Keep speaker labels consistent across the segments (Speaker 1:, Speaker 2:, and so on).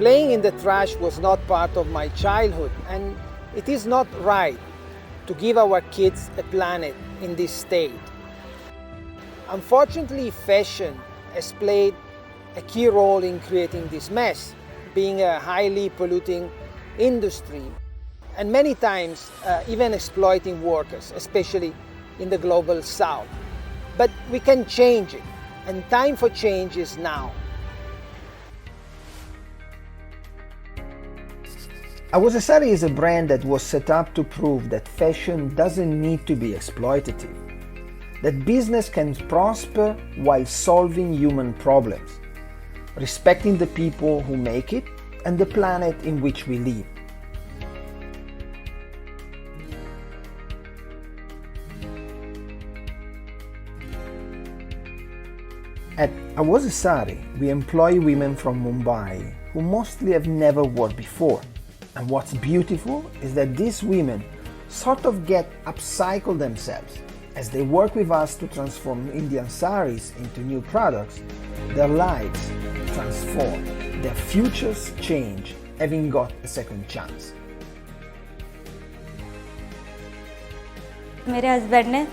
Speaker 1: Playing in the trash was not part of my childhood, and it is not right to give our kids a planet in this state. Unfortunately, fashion has played a key role in creating this mess, being a highly polluting industry, and many times even exploiting workers, especially in the global south. But we can change it, and time for change is now. Awose Sari is a brand that was set up to prove that fashion doesn't need to be exploitative, that business can prosper while solving human problems, respecting the people who make it and the planet in which we live. At Awose Sari, we employ women from Mumbai who mostly have never worked before. And what's beautiful is that these women sort of get upcycled themselves. As they work with us to transform Indian saris into new products, their lives transform, their futures change, having got a second chance.
Speaker 2: मेरे husband ने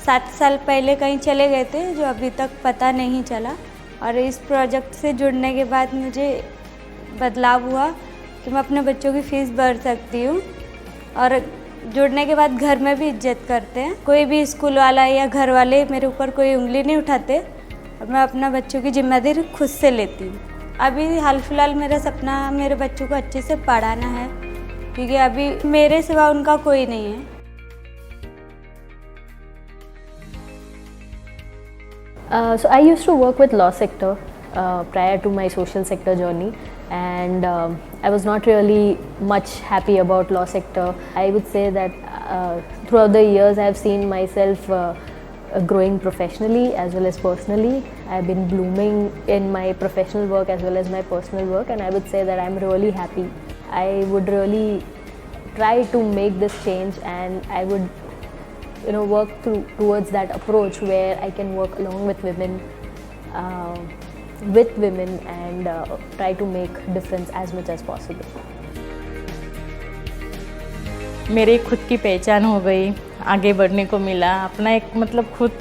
Speaker 2: 7 साल पहले कहीं चले गए थे जो अभी तक पता नहीं चला, और इस प्रोजेक्ट से जुड़ने के बाद मुझे बदलाव हुआ कि मैं अपने बच्चों की फ़ीस भर सकती हूँ, और जुड़ने के बाद घर में भी इज्जत करते हैं। कोई भी स्कूल वाला या घर वाले मेरे ऊपर कोई उंगली नहीं उठाते, और मैं अपना बच्चों की जिम्मेदारी खुद से लेती हूँ। अभी हाल फिलहाल मेरा सपना मेरे बच्चों को अच्छे से पढ़ाना है, क्योंकि अभी मेरे सिवा उनका कोई नहीं है।
Speaker 3: So I used to work with law sector prior to my social sector journey, and I was not really much happy about law sector. I would say that throughout the years I have seen myself growing professionally as well as personally. I have been blooming in my professional work as well as my personal work, and I would say that I am really happy. I would really try to make this change, and I would work towards that approach where I can work along with women and try to make difference as much as possible.
Speaker 4: मेरी खुद की पहचान हो गई, आगे बढ़ने को मिला, अपना एक मतलब खुद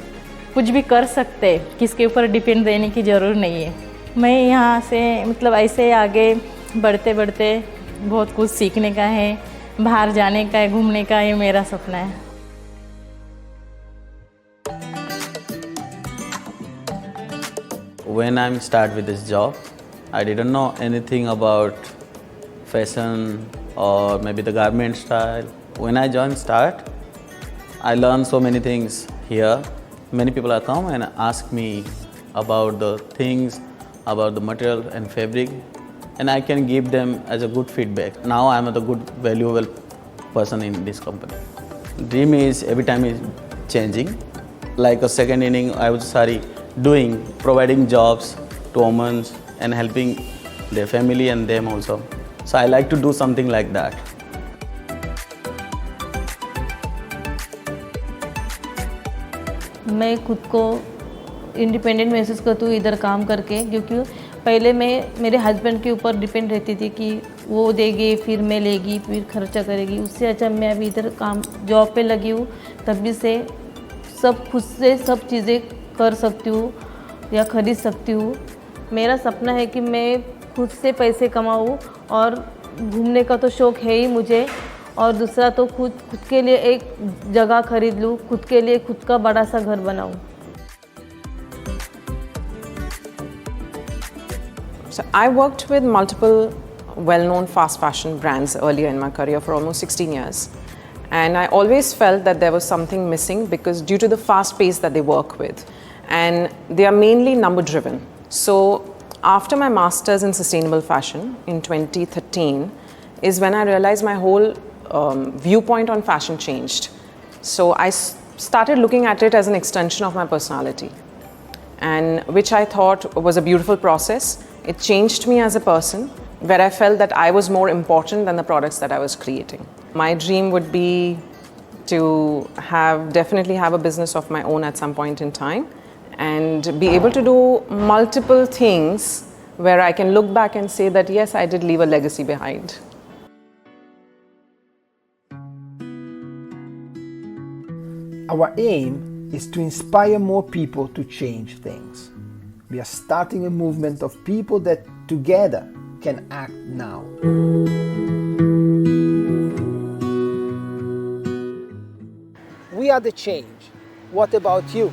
Speaker 4: कुछ भी कर सकते, किसके ऊपर डिपेंड रहने की ज़रूरत नहीं है। मैं यहाँ से मतलब ऐसे आगे बढ़ते बढ़ते बहुत कुछ सीखने का है, बाहर जाने का है, घूमने का, ये मेरा सपना है।
Speaker 5: When I start with this job, I didn't know anything about fashion or maybe the garment style. When I joined Start, I learned so many things here. Many people are come and ask me about the things, about the material and fabric, and I can give them as a good feedback. Now I am a good, valuable person in this company. Dream is every time is changing. Like a second inning, I was providing jobs to women and helping their family and them also. So I like to do something like that.
Speaker 6: मैं खुद को independent महसूस करती हूँ इधर काम करके, क्योंकि पहले मैं मेरे हस्बैंड के ऊपर डिपेंड रहती थी कि वो देगी फिर मैं लेगी फिर खर्चा करेगी। उससे अच्छा मैं अभी इधर काम जॉब पे लगी हूँ, तभी से सब खुद से सब चीज़ें कर सकती हूँ या ख़रीद सकती हूँ। मेरा सपना है कि मैं खुद से पैसे कमाऊँ, और घूमने का तो शौक़ है ही मुझे, और दूसरा तो खुद के लिए एक जगह खरीद लूँ, खुद के लिए खुद का बड़ा सा घर बनाऊँ।
Speaker 7: So I worked with multiple well-known fast fashion brands earlier in my career for almost 16 years. And I always felt that there was something missing because due to the fast pace that they work with, and they are mainly number driven. So after my master's in sustainable fashion in 2013 is when I realized my whole viewpoint on fashion changed. So I started looking at it as an extension of my personality, and which I thought was a beautiful process. It changed me as a person, where I felt that I was more important than the products that I was creating. My dream would be to definitely have a business of my own at some point in time, and be able to do multiple things where I can look back and say that yes, I did leave a legacy behind.
Speaker 1: Our aim is to inspire more people to change things. We are starting a movement of people that together can act now. We are the change. What about you?